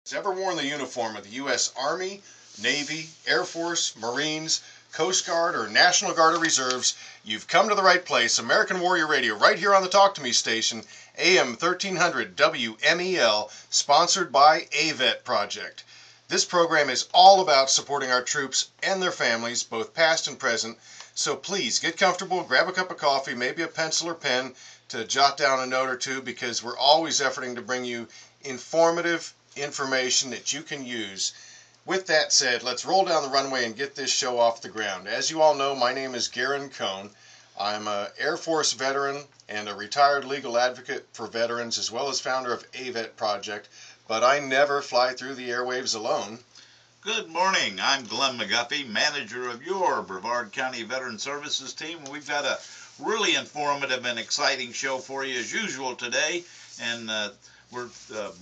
Has ever worn the uniform of the U.S. Army, Navy, Air Force, Marines, Coast Guard, or National Guard or Reserves, you've come to the right place. American Warrior Radio, right here on the Talk to Me station, AM 1300 WMEL, sponsored by AVET Project. This program is all about supporting our troops and their families, both past and present. So please get comfortable, grab a cup of coffee, maybe a pencil or pen to jot down a note or two, because we're always efforting to bring you informative information that you can use. With that said, let's roll down the runway and get this show off the ground. As you all know, my name is Garen Cohn. I'm an Air Force veteran and a retired legal advocate for veterans, as well as founder of AVET Project, but I never fly through the airwaves alone. Good morning. I'm Glenn McGuffey, manager of your Brevard County Veteran Services team. We've got a really informative and exciting show for you as usual today, and we're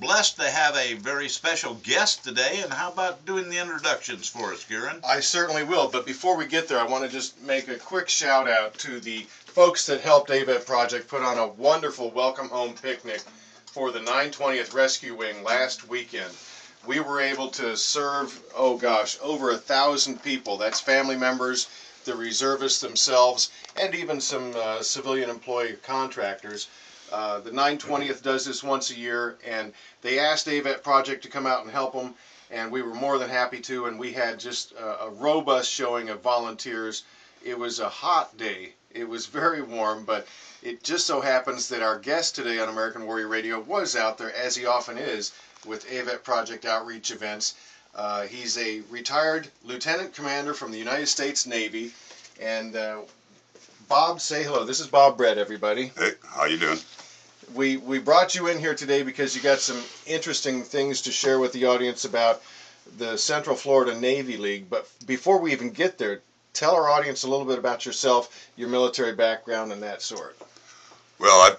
blessed to have a very special guest today. And how about doing the introductions for us, Garen? I certainly will, but before we get there, I want to just make a quick shout out to the folks that helped AVET Project put on a wonderful welcome home picnic for the 920th Rescue Wing last weekend. We were able to serve, over 1,000 people. That's family members, the reservists themselves, and even some civilian employee contractors. The 920th does this once a year, and they asked AVET Project to come out and help them, and we were more than happy to, and we had just a robust showing of volunteers. It was a hot day. It was very warm, but it just so happens that our guest today on American Warrior Radio was out there, as he often is, with AVET Project outreach events. He's a retired lieutenant commander from the United States Navy. And Bob, say hello. This is Bob Bret, everybody. Hey, how you doing? We brought you in here today because you got some interesting things to share with the audience about the Central Florida Navy League. But before we even get there, tell our audience a little bit about yourself, your military background, and that sort. Well, I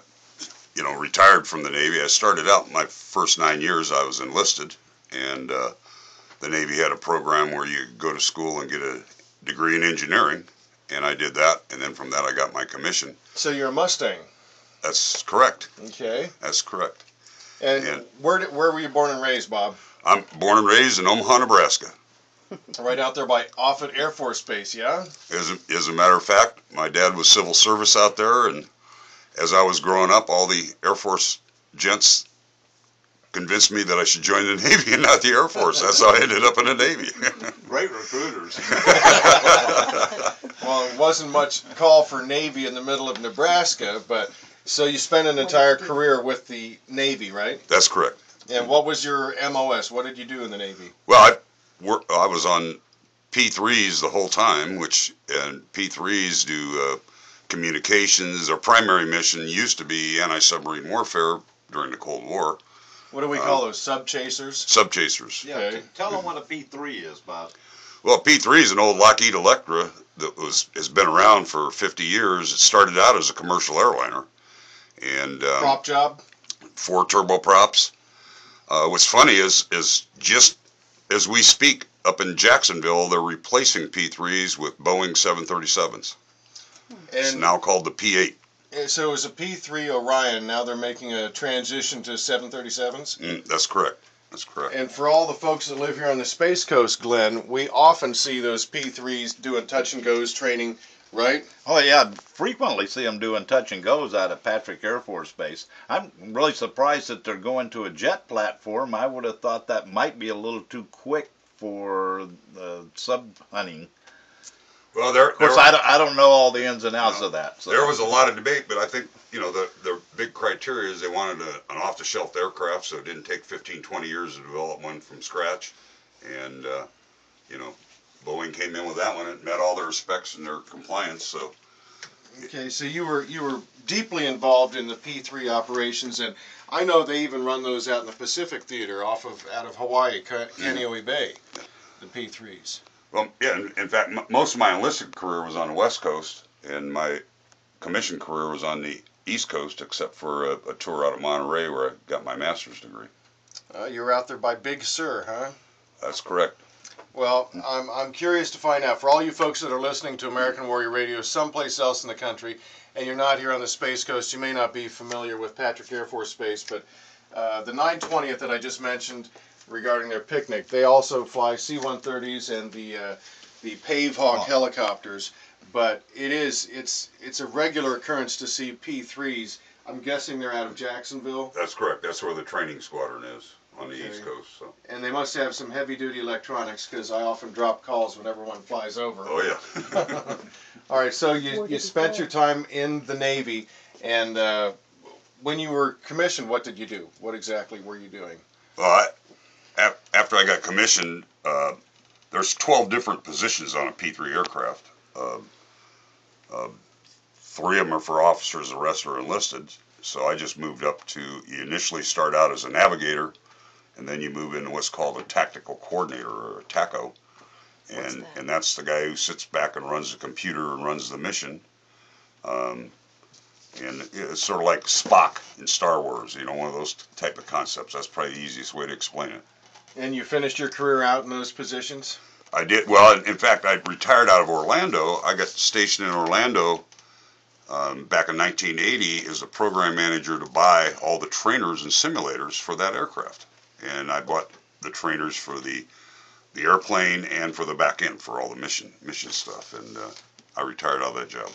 retired from the Navy. I started out my first 9 years I was enlisted, and the Navy had a program where you go to school and get a degree in engineering, and I did that, and then from that I got my commission. So you're a Mustang? That's correct. Okay. That's correct. And where were you born and raised, Bob? I'm born and raised in Omaha, Nebraska. Right out there by Offutt Air Force Base, yeah? As a matter of fact, my dad was civil service out there, and as I was growing up, all the Air Force gents convinced me that I should join the Navy and not the Air Force. That's how I ended up in the Navy. Great recruiters. Well, it wasn't much call for Navy in the middle of Nebraska, but so you spent an entire career with the Navy, right? That's correct. And what was your MOS? What did you do in the Navy? Well, I was on P3s the whole time, and P3s do communications. Our primary mission used to be anti-submarine warfare during the Cold War. What do we call those? Sub-chasers? Sub-chasers. Yeah, Okay. tell them what a P3 is, Bob. Well, P3 is an old Lockheed Electra that has been around for 50 years. It started out as a commercial airliner. And Prop job? 4 turboprops. What's funny is just as we speak up in Jacksonville, they're replacing P3s with Boeing 737s. It's now called the P8. So it was a P3 Orion. Now they're making a transition to 737s? That's correct. That's correct. And for all the folks that live here on the Space Coast, Glenn, we often see those P3s doing touch and goes training, right? Oh, yeah, frequently see them doing touch and goes out of Patrick Air Force Base. I'm really surprised that they're going to a jet platform. I would have thought that might be a little too quick for the sub-hunting. Well, of course, I don't know all the ins and outs of that. So. There was a lot of debate, but I think, the big criteria is they wanted an off-the-shelf aircraft, so it didn't take 15, 20 years to develop one from scratch. And, Boeing came in with that one. It met all their specs and their compliance, so. Okay, so you were deeply involved in the P3 operations, and I know they even run those out in the Pacific Theater out of Hawaii, Kaneohe Bay, the P3s. Well, yeah, in fact, most of my enlisted career was on the West Coast, and my commission career was on the East Coast, except for a tour out of Monterey where I got my master's degree. You were out there by Big Sur, huh? That's correct. Well, I'm curious to find out, for all you folks that are listening to American Warrior Radio someplace else in the country, and you're not here on the Space Coast, you may not be familiar with Patrick Air Force Base, but the 920th that I just mentioned regarding their picnic. They also fly C-130s and the Pave Hawk helicopters, but it's a regular occurrence to see P-3s. I'm guessing they're out of Jacksonville. That's correct. That's where the training squadron is on the East Coast. So. And they must have some heavy-duty electronics, because I often drop calls whenever one flies over. Oh yeah. All right. So you spent your time in the Navy, and when you were commissioned, what did you do? What exactly were you doing? Well, after I got commissioned, there's 12 different positions on a P-3 aircraft. 3 of them are for officers, the rest are enlisted. So I just moved up to, you initially start out as a navigator, and then you move into what's called a tactical coordinator, or a TACO. And that's the guy who sits back and runs the computer and runs the mission. And it's sort of like Spock in Star Wars, you know, one of those type of concepts. That's probably the easiest way to explain it. And you finished your career out in those positions? I did. Well, in fact, I retired out of Orlando. I got stationed in Orlando back in 1980 as a program manager to buy all the trainers and simulators for that aircraft. And I bought the trainers for the airplane and for the back end for all the mission stuff. And I retired out of that job.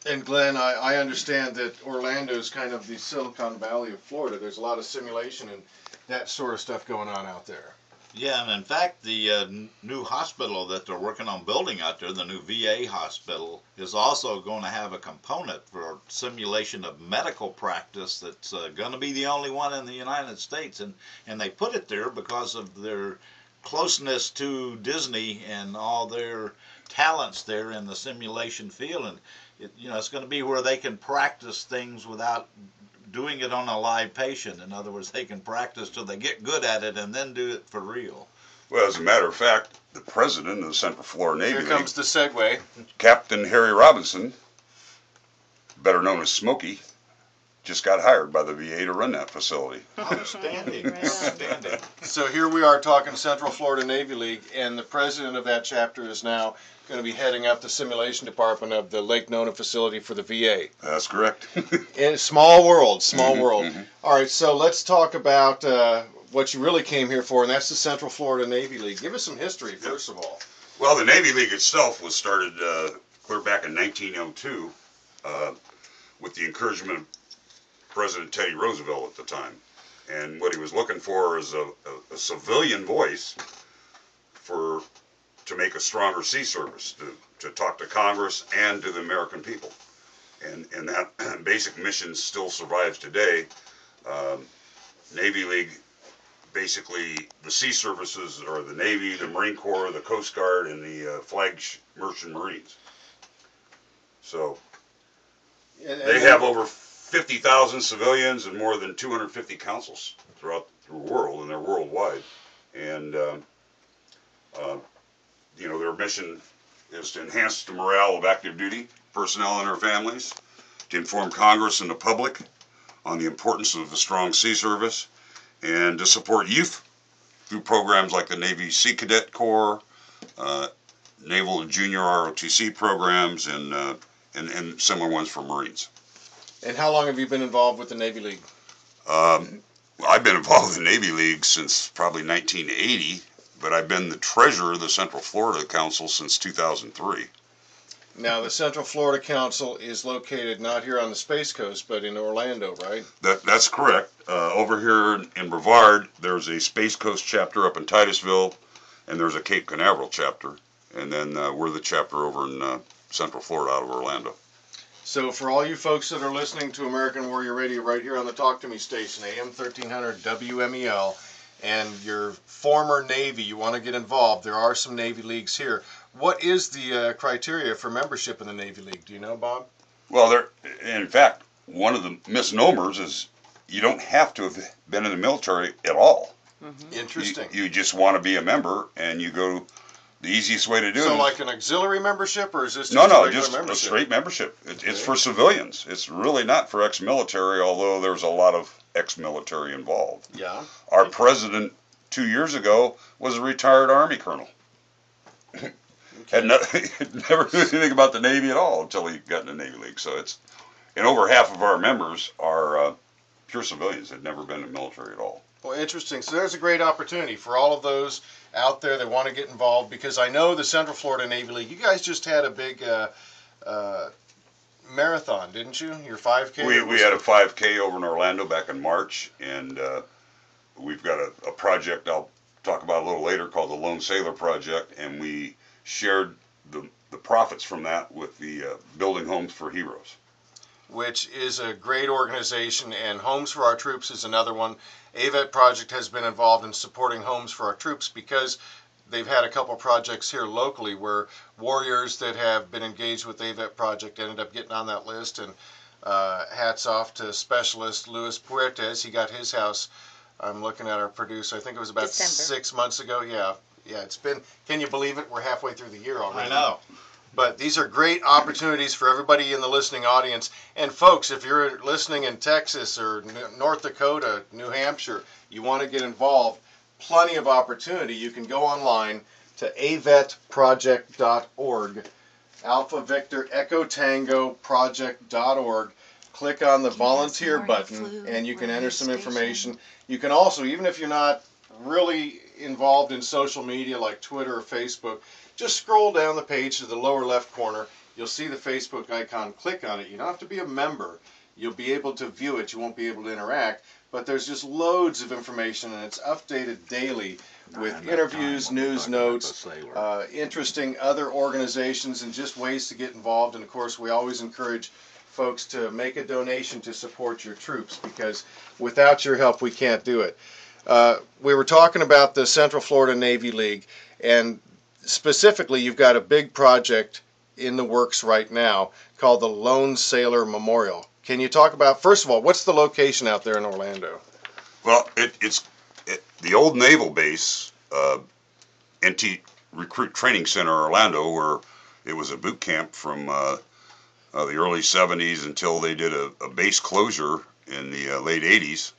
And Glenn, I understand that Orlando is kind of the Silicon Valley of Florida. There's a lot of simulation and that sort of stuff going on out there. Yeah, and in fact, the new hospital that they're working on building out there, the new VA hospital, is also going to have a component for simulation of medical practice that's going to be the only one in the United States. And they put it there because of their closeness to Disney and all their talents there in the simulation field. And it's going to be where they can practice things without doing it on a live patient. In other words, they can practice till they get good at it and then do it for real. Well, as a matter of fact, the president of the Central Florida Navy Here comes the segue. Captain Harry Robinson, better known as Smokey, just got hired by the VA to run that facility. Outstanding. Outstanding. So here we are talking Central Florida Navy League, and the president of that chapter is now going to be heading up the simulation department of the Lake Nona facility for the VA. That's correct. In small world. Mm-hmm. All right, so let's talk about what you really came here for, and that's the Central Florida Navy League. Give us some history, first of all. Well, the Navy League itself was started clear back in 1902 with the encouragement of President Teddy Roosevelt at the time. And what he was looking for is a civilian voice to make a stronger sea service, to talk to Congress and to the American people. And that basic mission still survives today. Navy League, basically the sea services are the Navy, the Marine Corps, the Coast Guard, and the Flag Merchant Marines. So they have over 50,000 civilians and more than 250 councils throughout the world, and they're worldwide. And their mission is to enhance the morale of active duty personnel and their families, to inform Congress and the public on the importance of the strong sea service, and to support youth through programs like the Navy Sea Cadet Corps, Naval and Junior ROTC programs, and similar ones for Marines. And how long have you been involved with the Navy League? I've been involved with the Navy League since probably 1980, but I've been the treasurer of the Central Florida Council since 2003. Now, the Central Florida Council is located not here on the Space Coast, but in Orlando, right? That's correct. Over here in Brevard, there's a Space Coast chapter up in Titusville, and there's a Cape Canaveral chapter. And then we're the chapter over in Central Florida out of Orlando. So for all you folks that are listening to American Warrior Radio right here on the Talk to Me station, AM 1300 WMEL, and your former Navy, you want to get involved, there are some Navy Leagues here. What is the criteria for membership in the Navy League? Do you know, Bob? Well, in fact, one of the misnomers is you don't have to have been in the military at all. Mm-hmm. Interesting. You just want to be a member, and you go the easiest way to do it. So like an auxiliary membership, or is this just a straight membership? It's for civilians. It's really not for ex-military, although there's a lot of ex-military involved. Yeah. Our president 2 years ago was a retired Army colonel. Had never knew anything about the Navy at all until he got in the Navy League. So and over half of our members are pure civilians, had never been in the military at all. Well, interesting. So there's a great opportunity for all of those out there that want to get involved, because I know the Central Florida Navy League, you guys just had a big marathon, didn't you? Your 5K? We had a 5K over in Orlando back in March, and we've got a project I'll talk about a little later called the Lone Sailor Project, and we shared the profits from that with the Building Homes for Heroes, which is a great organization, and Homes for Our Troops is another one. AWR Project has been involved in supporting Homes for Our Troops because they've had a couple projects here locally where warriors that have been engaged with AWR Project ended up getting on that list, and hats off to Specialist Luis Puertes. He got his house, I'm looking at our producer, I think it was about December. 6 months ago. Yeah, it's been, can you believe it? We're halfway through the year already. I know. But these are great opportunities for everybody in the listening audience. And folks, if you're listening in Texas or North Dakota, New Hampshire, you want to get involved, plenty of opportunity. You can go online to avetproject.org, Alpha Victor Echo Tango Project.org. Click on the volunteer button and you can enter some information. You can also, even if you're not really involved in social media like Twitter or Facebook, just scroll down the page to the lower left corner. You'll see the Facebook icon. Click on it. You don't have to be a member. You'll be able to view it. You won't be able to interact. But there's just loads of information, and it's updated daily with interviews, news notes, interesting other organizations, and just ways to get involved. And, of course, we always encourage folks to make a donation to support your troops, because without your help, we can't do it. We were talking about the Central Florida Navy League, and specifically, you've got a big project in the works right now called the Lone Sailor Memorial. Can you talk about, first of all, what's the location out there in Orlando? Well, it's the old naval base, NT Recruit Training Center, Orlando, where it was a boot camp from the early 70s until they did a base closure in the late 80s.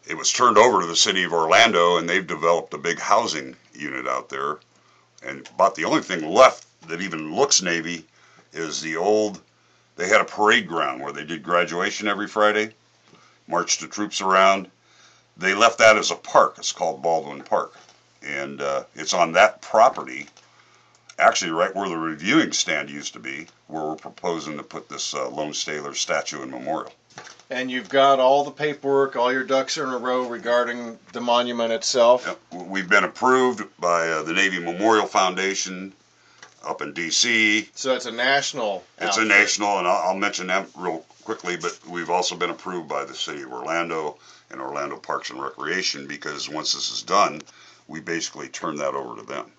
It was turned over to the city of Orlando, and they've developed a big housing unit out there. And about the only thing left that even looks Navy is the old, they had a parade ground where they did graduation every Friday, marched the troops around. They left that as a park. It's called Baldwin Park. And it's on that property, actually right where the reviewing stand used to be, where we're proposing to put this Lone Sailor statue and memorial. And you've got all the paperwork, all your ducks are in a row regarding the monument itself. Yep. We've been approved by the Navy Memorial Foundation up in D.C. So it's a national It's outfit. a national, and I'll mention that real quickly, but we've also been approved by the city of Orlando and Orlando Parks and Recreation, because once this is done, we basically turn that over to them.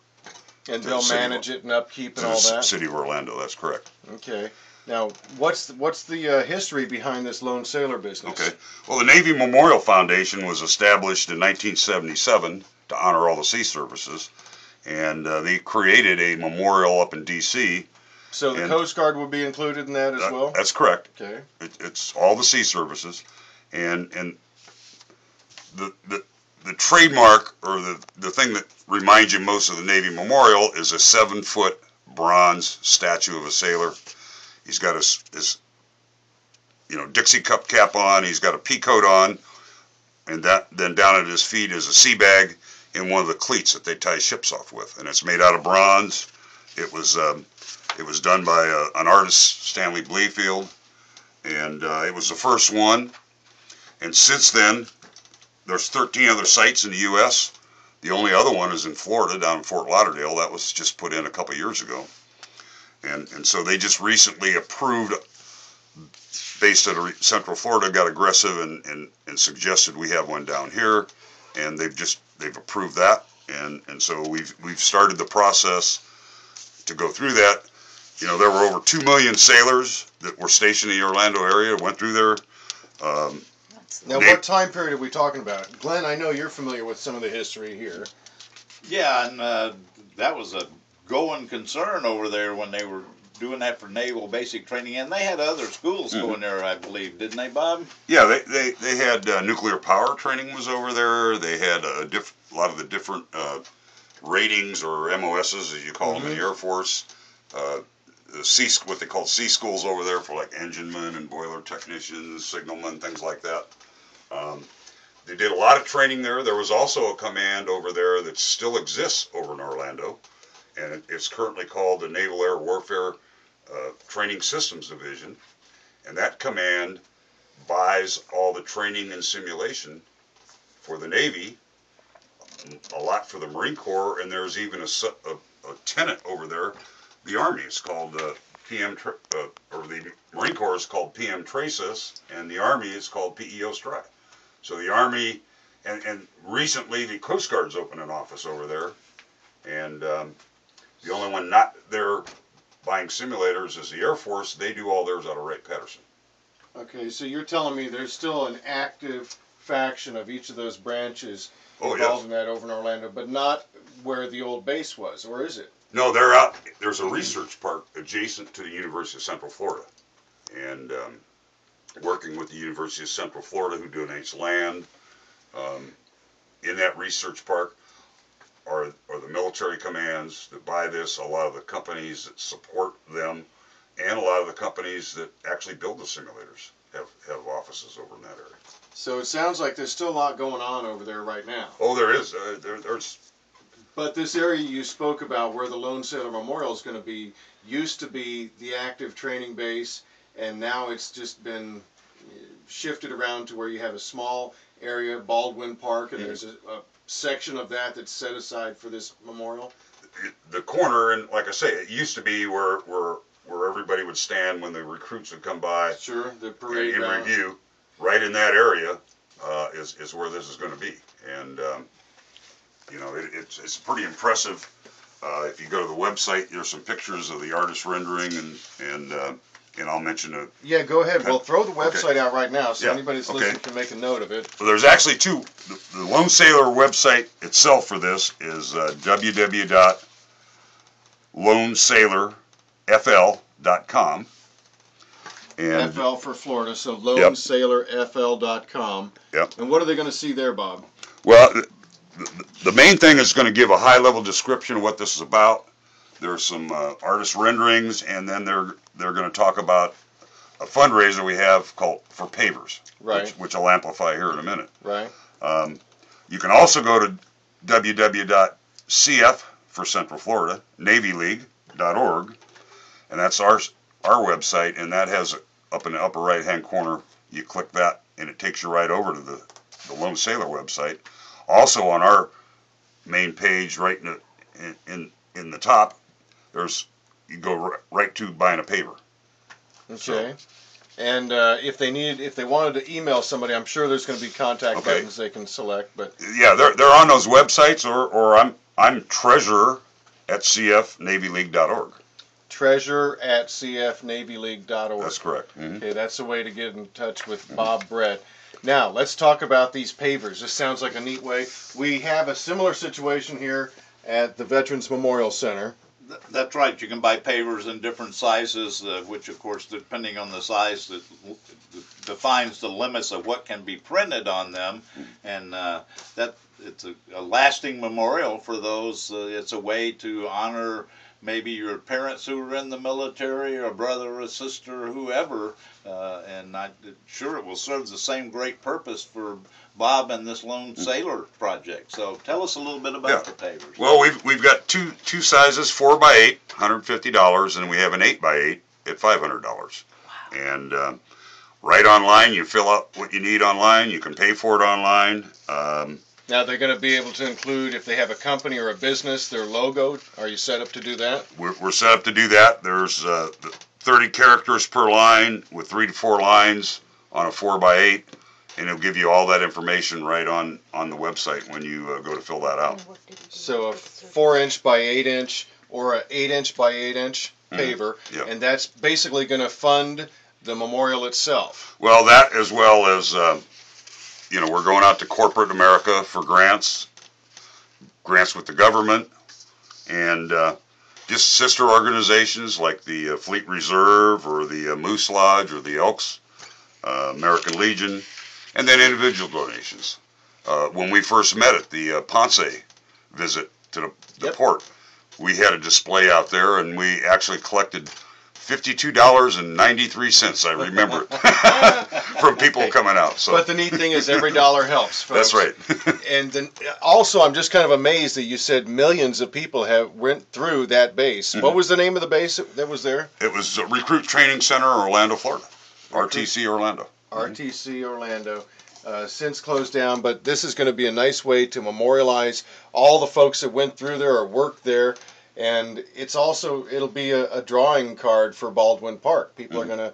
And they'll manage it and upkeep and all To the that? city of Orlando, that's correct. Okay. Now, what's the history behind this Lone Sailor business? Okay. Well, the Navy Memorial Foundation was established in 1977 to honor all the sea services, and they created a memorial up in D.C. So the Coast Guard would be included in that as well? That's correct. Okay. It's all the sea services, and the trademark, or the thing that reminds you most of the Navy Memorial, is a 7-foot bronze statue of a sailor. He's got his Dixie cup cap on. He's got a pea coat on, and then down at his feet is a sea bag and one of the cleats that they tie ships off with. And it's made out of bronze. It was done by an artist, Stanley Bleefield, and it was the first one. And since then, there's 13 other sites in the U.S. The only other one is in Florida, down in Fort Lauderdale. That was just put in a couple years ago. And so they just recently approved, based out of Central Florida, got aggressive and suggested we have one down here, and they've approved that, and so we've started the process to go through that. There were over 2 million sailors that were stationed in the Orlando area, went through there. Now, what time period are we talking about? Glenn, I know you're familiar with some of the history here. Yeah, and that was a going concern over there when they were doing that for naval basic training, and they had other schools going there, I believe, didn't they, Bob? Yeah, they had nuclear power training was over there. They had a lot of the different ratings, or MOSs as you call them in the Air Force. what they call C schools over there for like enginemen and boiler technicians, signalmen, things like that. They did a lot of training there. There was also a command over there that still exists over in Orlando, and it's currently called the Naval Air Warfare Training Systems Division. And that command buys all the training and simulation for the Navy, a lot for the Marine Corps, and there's even a tenet over there. The Army is called or the Marine Corps is called PM TRACIS, and the Army is called PEO STRI. So the Army, and recently the Coast Guard's opened an office over there, and the only one not there buying simulators is the Air Force. They do all theirs out of Wright-Patterson. Okay, so you're telling me there's still an active faction of each of those branches involved yes. in that over in Orlando, but not where the old base was, or is it? No, they're out. There's a research park adjacent to the University of Central Florida, and working with the University of Central Florida, who donates land. In that research park are the military commands that buy this, a lot of the companies that support them, and a lot of the companies that actually build the simulators have offices over in that area. So it sounds like there's still a lot going on over there right now. Oh, there is. There's. But this area you spoke about where the Lone Sailor Memorial is going to be, used to be the active training base, and now it's just been shifted around to where you have a small area, Baldwin Park, and there's a section of that that's set aside for this memorial. The corner, and like I say, it used to be where everybody would stand when the recruits would come by. Sure, the parade in ground. review. Right in that area is where this is going to be, and you know, it's pretty impressive. If you go to the website, there's some pictures of the artist rendering, and I'll mention it. Yeah, go ahead. We'll throw the website out right now, so Yeah, anybody that's okay. listening can make a note of it. Well, there's actually two. The Lone Sailor website itself for this is www.lonesailorfl.com. And FL for Florida, so lonesailorfl.com. Yep. And what are they going to see there, Bob? Well, the main thing is going to give a high-level description of what this is about. There's some artist renderings, and then they're going to talk about a fundraiser we have called for pavers, Right. which I'll amplify here in a minute. Right. You can also go to www.cf for Central Florida, NavyLeague.org, and that's our website, and that has up in the upper right-hand corner, you click that, and it takes you right over to the Lone Sailor website. Also on our main page, right in the top, you go right to buying a paver. Okay. So, and if they wanted to email somebody, I'm sure there's going to be contact buttons they can select. But yeah, they're on those websites, or I'm treasurer at cfnavyleague.org. treasurer@cfnavyleague.org. That's correct. Mm-hmm. Okay, that's a way to get in touch with Bob Bret. Now, let's talk about these pavers. This sounds like a neat way. We have a similar situation here at the Veterans Memorial Center. That's right. You can buy pavers in different sizes, which, of course, depending on the size, that defines the limits of what can be printed on them. And that it's a lasting memorial for those. It's a way to honor maybe your parents who were in the military, or a brother or a sister, or whoever. And I'm sure it will serve the same great purpose for Bob and this Lone Sailor project. So tell us a little bit about the pavers. Well, we've got two sizes, 4x8, $150, and we have an 8x8 at $500. Wow. And right online, you fill out what you need online. You can pay for it online. Now, they're going to be able to include, if they have a company or a business, their logo. Are you set up to do that? We're set up to do that. There's 30 characters per line with 3 to 4 lines on a 4x8. And it'll give you all that information right on the website when you go to fill that out. So a 4-inch by 8-inch or a 8-inch by 8-inch paver, and that's basically going to fund the memorial itself. Well, that as well as, we're going out to corporate America for grants with the government, and just sister organizations like the Fleet Reserve or the Moose Lodge or the Elks, American Legion. And then individual donations. When we first met at the Ponce visit to the port, we had a display out there, and we actually collected $52.93. I remember it from people coming out. So. But the neat thing is every dollar helps, folks. That's right. And then also, I'm just kind of amazed that you said millions of people have went through that base. Mm-hmm. What was the name of the base that was there? It was Recruit Training Center, Orlando, Florida. RTC Orlando. RTC Orlando. Since closed down, but this is going to be a nice way to memorialize all the folks that went through there or worked there. And it'll be a drawing card for Baldwin Park. People are going to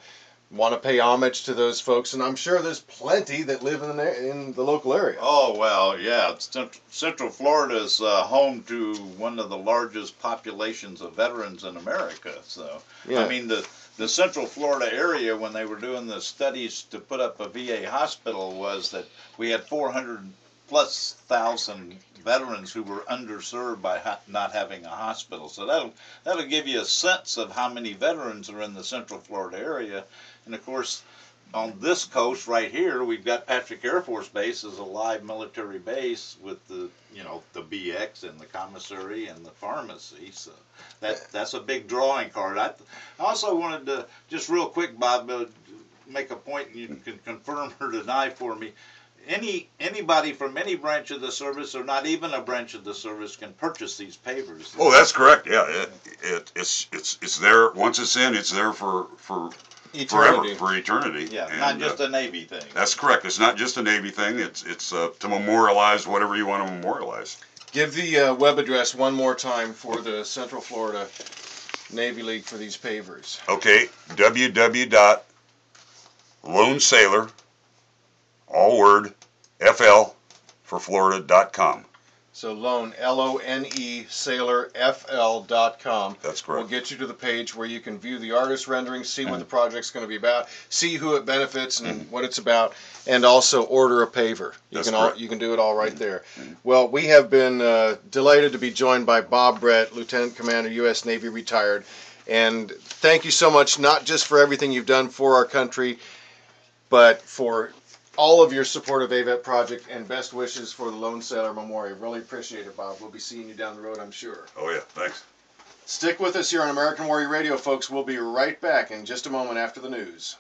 want to pay homage to those folks, and I'm sure there's plenty that live in the local area. Oh, well, yeah. Central Florida is home to one of the largest populations of veterans in America. So, yeah. I mean, the Central Florida area, when they were doing the studies to put up a VA hospital, was that we had 400,000+ veterans who were underserved by not having a hospital. So that'll give you a sense of how many veterans are in the Central Florida area. And of course, on this coast right here, we've got Patrick Air Force Base as a live military base with the BX and the commissary and the pharmacy. So that's a big drawing card. I also wanted to just real quick, Bob, make a point, and you can confirm or deny for me. Anybody from any branch of the service, or not even a branch of the service, can purchase these pavers. Oh, that's correct. Yeah, it's there. Once it's in, it's there for eternity. Forever, for eternity. Yeah, and not just a Navy thing. That's correct. It's not just a Navy thing. It's to memorialize whatever you want to memorialize. Give the web address one more time for the Central Florida Navy League for these pavers. Okay, www.lonesailor, all word, FL for Florida.com. So Lone, L-O-N-E, sailorfl.com. That's correct. Will get you to the page where you can view the artist renderings, see what the project's going to be about, see who it benefits and what it's about, and also order a paver. You can do it all right there. Well, we have been delighted to be joined by Bob Bret, Lieutenant Commander, U.S. Navy, retired. And thank you so much, not just for everything you've done for our country, but for all of your support of AVET Project, and best wishes for the Lone Sailor Memorial. Really appreciate it, Bob. We'll be seeing you down the road, I'm sure. Oh, yeah. Thanks. Stick with us here on American Warrior Radio, folks. We'll be right back in just a moment after the news.